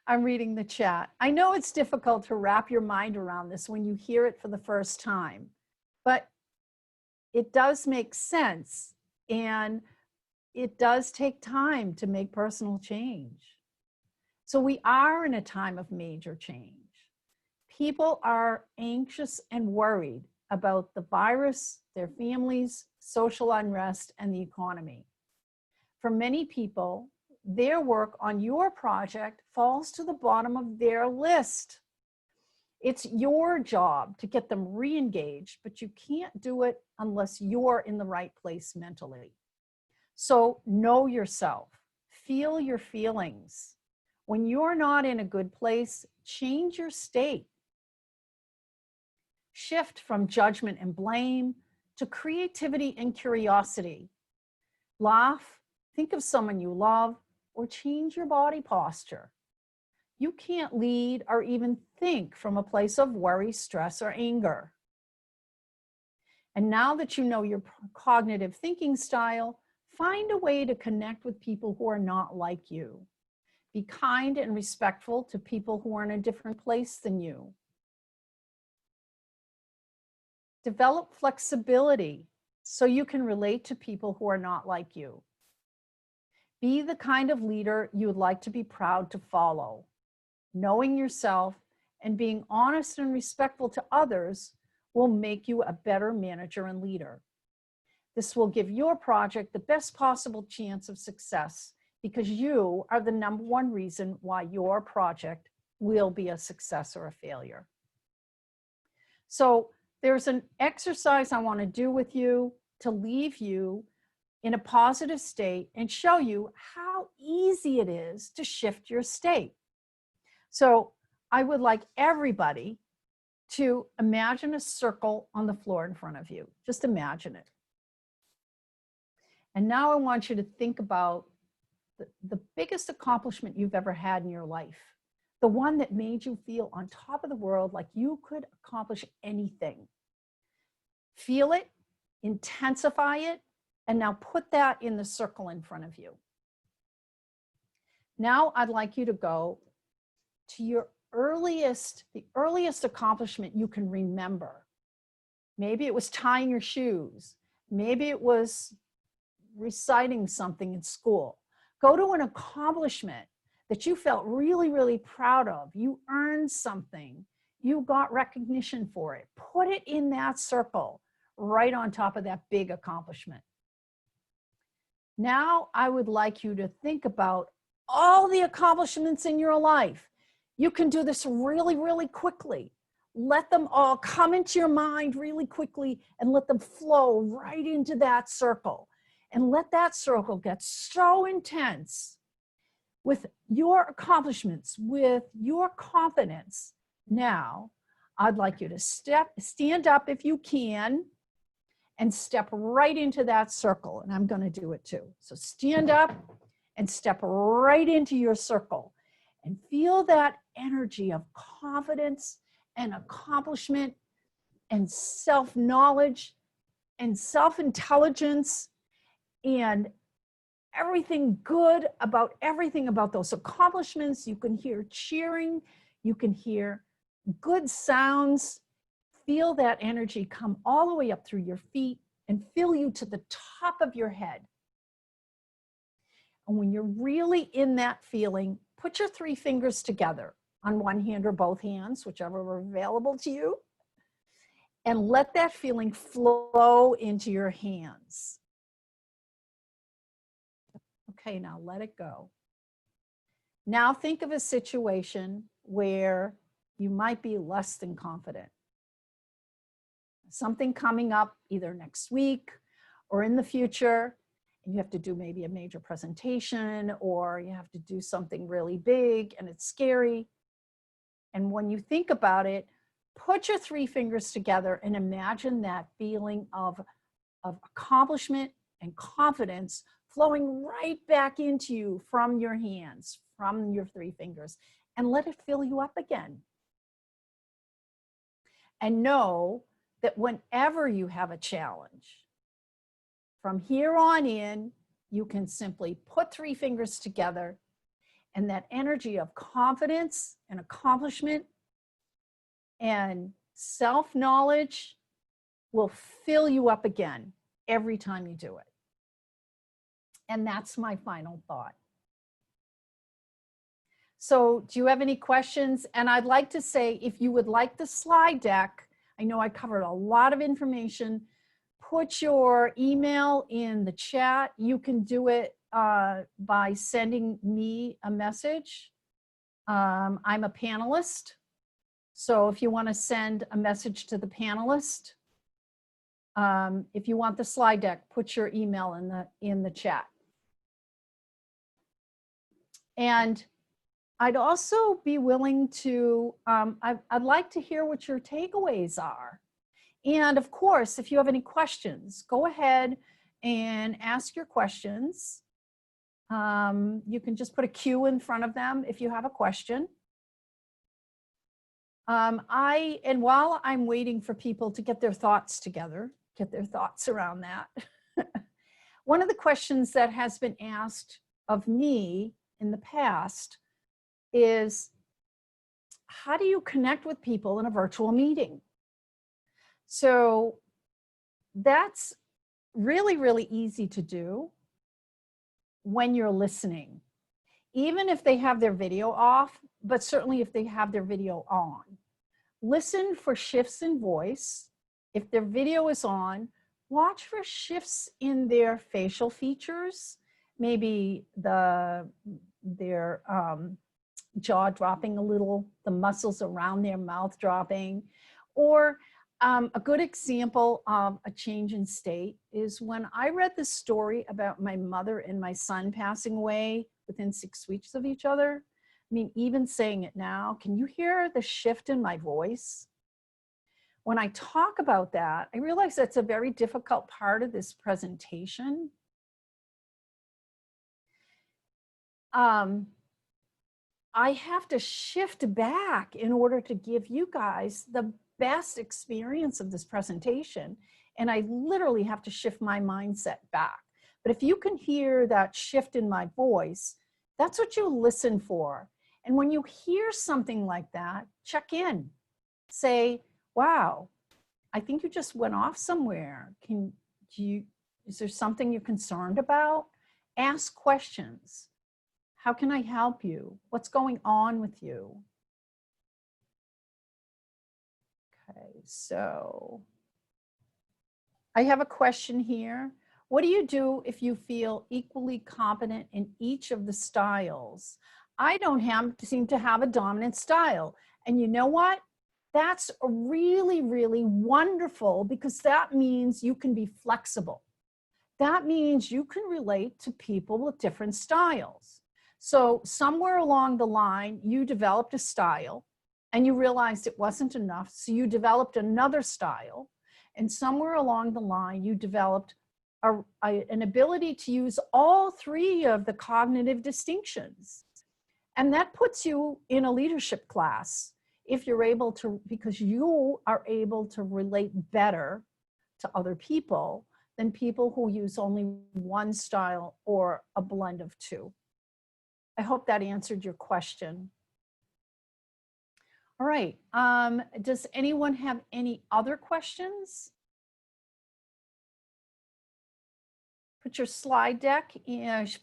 I'm reading the chat. I know it's difficult to wrap your mind around this when you hear it for the first time, but it does make sense, and it does take time to make personal change. So we are in a time of major change. People are anxious and worried about the virus, their families, social unrest, and the economy. For many people, their work on your project falls to the bottom of their list. It's your job to get them re-engaged, but you can't do it unless you're in the right place mentally. So know yourself, feel your feelings. When you're not in a good place, change your state. Shift from judgment and blame to creativity and curiosity. Laugh, think of someone you love, or change your body posture. You can't lead or even think from a place of worry, stress, or anger. And now that you know your cognitive thinking style, find a way to connect with people who are not like you. Be kind and respectful to people who are in a different place than you. Develop flexibility so you can relate to people who are not like you. Be the kind of leader you would like to be proud to follow. Knowing yourself and being honest and respectful to others will make you a better manager and leader. This will give your project the best possible chance of success because you are the #1 reason why your project will be a success or a failure. So there's an exercise I want to do with you to leave you in a positive state and show you how easy it is to shift your state. So I would like everybody to imagine a circle on the floor in front of you. Just imagine it. And now I want you to think about the biggest accomplishment you've ever had in your life. The one that made you feel on top of the world, like you could accomplish anything. Feel it, intensify it, and now put that in the circle in front of you. Now I'd like you to go to the earliest accomplishment you can remember. Maybe it was tying your shoes. Maybe it was reciting something in school. Go to an accomplishment that you felt really, really proud of. You earned something. You got recognition for it. Put it in that circle right on top of that big accomplishment. Now I would like you to think about all the accomplishments in your life. You can do this really, really quickly. Let them all come into your mind really quickly and let them flow right into that circle. And let that circle get so intense with your accomplishments, with your confidence. Now, I'd like you to stand up if you can, and step right into that circle. And I'm going to do it too. So stand up and step right into your circle and feel that energy of confidence and accomplishment and self-knowledge and self-intelligence and everything good about everything about those accomplishments. You can hear cheering, you can hear good sounds. Feel that energy come all the way up through your feet and fill you to the top of your head. And when you're really in that feeling, put your 3 fingers together on one hand or both hands, whichever are available to you, and let that feeling flow into your hands. Okay, now let it go. Now think of a situation where you might be less than confident. Something coming up either next week or in the future, and you have to do maybe a major presentation, or you have to do something really big and it's scary. And when you think about it, put your 3 fingers together and imagine that feeling of accomplishment and confidence flowing right back into you from your hands, from your 3 fingers, and let it fill you up again. And know that whenever you have a challenge, from here on in, you can simply put 3 fingers together, and that energy of confidence and accomplishment and self-knowledge will fill you up again every time you do it. And that's my final thought. So do you have any questions? And I'd like to say, if you would like the slide deck, I know I covered a lot of information. Put your email in the chat. You can do it by sending me a message. I'm a panelist. So if you want to send a message to the panelist, if you want the slide deck, put your email in the chat. And I'd also be willing to, I'd like to hear what your takeaways are. And of course, if you have any questions, go ahead and ask your questions. You can just put a Q in front of them if you have a question. And while I'm waiting for people to get their thoughts together, get their thoughts around that, one of the questions that has been asked of me in the past is, how do you connect with people in a virtual meeting? So that's really, really easy to do when you're listening, even if they have their video off, but certainly if they have their video on. Listen for shifts in voice. If their video is on, watch for shifts in their facial features, maybe their jaw dropping a little, the muscles around their mouth dropping. Or a good example of a change in state is when I read the story about my mother and my son passing away within 6 weeks of each other. I mean, even saying it now, can you hear the shift in my voice? When I talk about that, I realize that's a very difficult part of this presentation. I have to shift back in order to give you guys the best experience of this presentation. And I literally have to shift my mindset back. But if you can hear that shift in my voice, that's what you listen for. And when you hear something like that, check in. Say, wow, I think you just went off somewhere. Is there something you're concerned about? Ask questions. How can I help you? What's going on with you? Okay, so I have a question here. What do you do if you feel equally competent in each of the styles? I don't seem to have a dominant style. And you know what? That's really, really wonderful, because that means you can be flexible. That means you can relate to people with different styles. So somewhere along the line, you developed a style and you realized it wasn't enough. So you developed another style. And somewhere along the line, you developed an ability to use all three of the cognitive distinctions. And that puts you in a leadership class if you're able to, because you are able to relate better to other people than people who use only one style or a blend of two. I hope that answered your question. All right, does anyone have any other questions? Put your slide deck,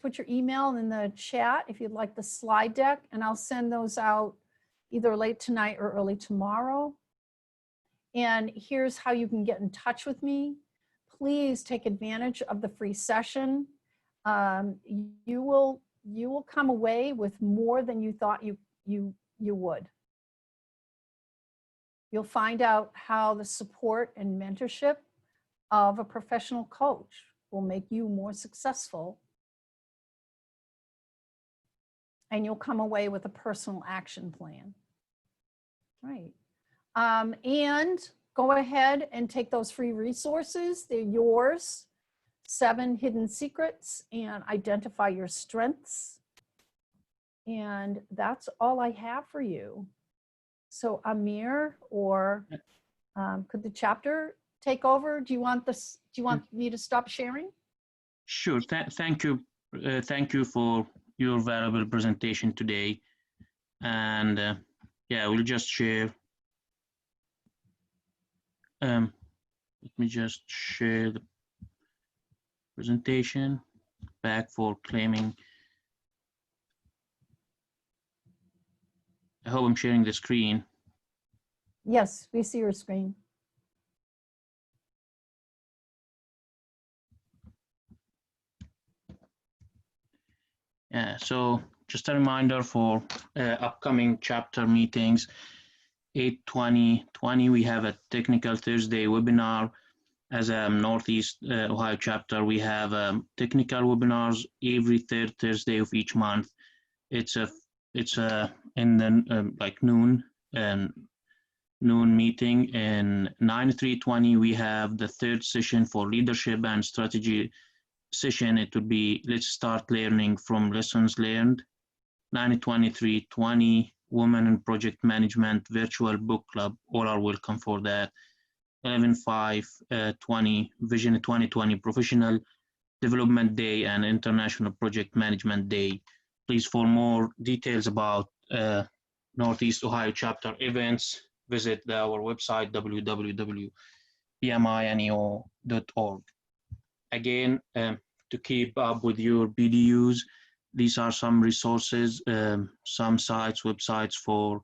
put your email in the chat if you'd like the slide deck, and I'll send those out either late tonight or early tomorrow. And here's how you can get in touch with me. Please take advantage of the free session. You will come away with more than you thought you would. You'll find out how the support and mentorship of a professional coach will make you more successful. And you'll come away with a personal action plan. Right. And go ahead and take those free resources. They're yours. 7 hidden secrets and identify your strengths. And that's all I have for you. So Amir, or could the chapter take over? Do you want this? Do you want me to stop sharing? Sure. Thank you. Thank you for your valuable presentation today. And yeah, we'll just share. Let me just share the presentation back for claiming. I hope I'm sharing the screen. Yes, we see your screen. Yeah, so just a reminder for upcoming chapter meetings. 8/20/20, we have a Technical Thursday webinar. As a Northeast Ohio chapter, we have technical webinars every third Thursday of each month. It's in the like noon meeting. In 9/3/20, we have the third session for leadership and strategy session. It would be let's start learning from lessons learned. 9/23/20, women in project management virtual book club. All are welcome for that. 11/5/20, Vision 2020 Professional Development Day and International Project Management Day. Please, for more details about Northeast Ohio chapter events, visit our website, www.pmineo.org. Again, to keep up with your BDUs, these are some resources, some sites, websites for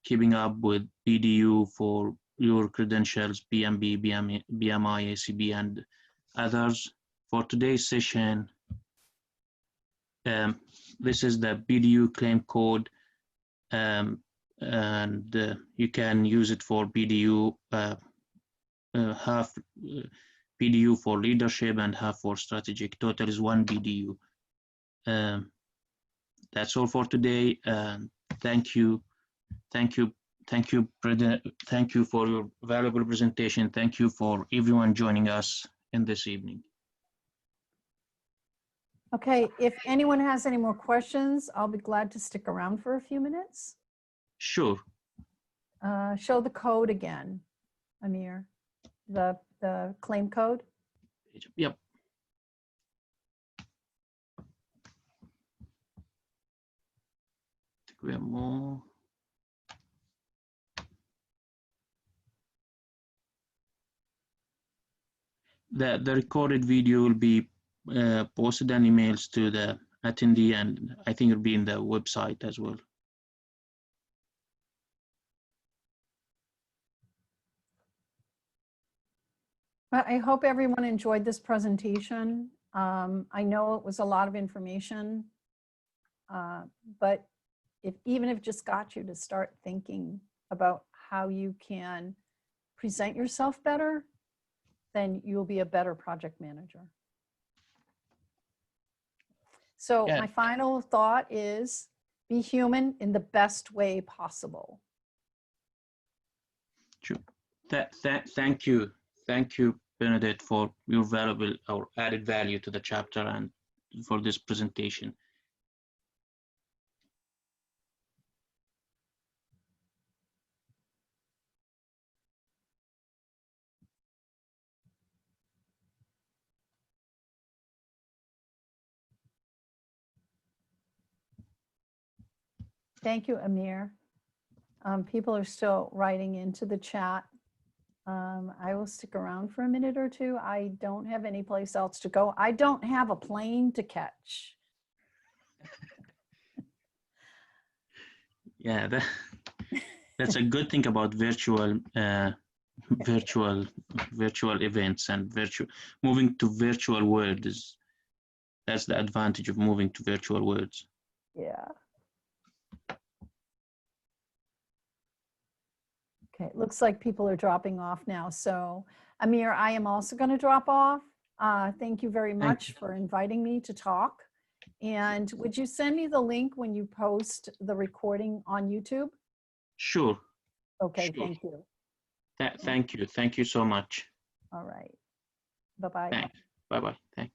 keeping up with BDU for your credentials, PMB, BMI, ACB, and others. For today's session, this is the BDU claim code, and you can use it for BDU, half BDU for leadership and half for strategic. Total is 1 BDU. That's all for today. Thank you for your valuable presentation. Thank you for everyone joining us in this evening. Okay, if anyone has any more questions, I'll be glad to stick around for a few minutes. Sure. Show the code again, Amir, the claim code. Yep. I think we have more. the recorded video will be posted and emails to the attendee, and I think it'll be in the website as well. I hope everyone enjoyed this presentation. I know it was a lot of information, but even if it just got you to start thinking about how you can present yourself better, then you'll be a better project manager. So Yeah. my final thought is be human in the best way possible. Sure. Thank you. Thank you, Bernadette, for your valuable or added value to the chapter and for this presentation. Thank you, Amir. People are still writing into the chat. I will stick around for a minute or two. I don't have any place else to go. I don't have a plane to catch. Yeah, that's a good thing about virtual events and moving to virtual worlds. That's the advantage of moving to virtual worlds. Yeah. Okay, it looks like people are dropping off now. So Amir, I am also going to drop off. Thank you very much for inviting me to talk. And would you send me the link when you post the recording on YouTube? Sure. Okay, Sure. thank you. Thank you. Thank you so much. All right. Bye-bye. Thanks. Bye-bye. Thanks.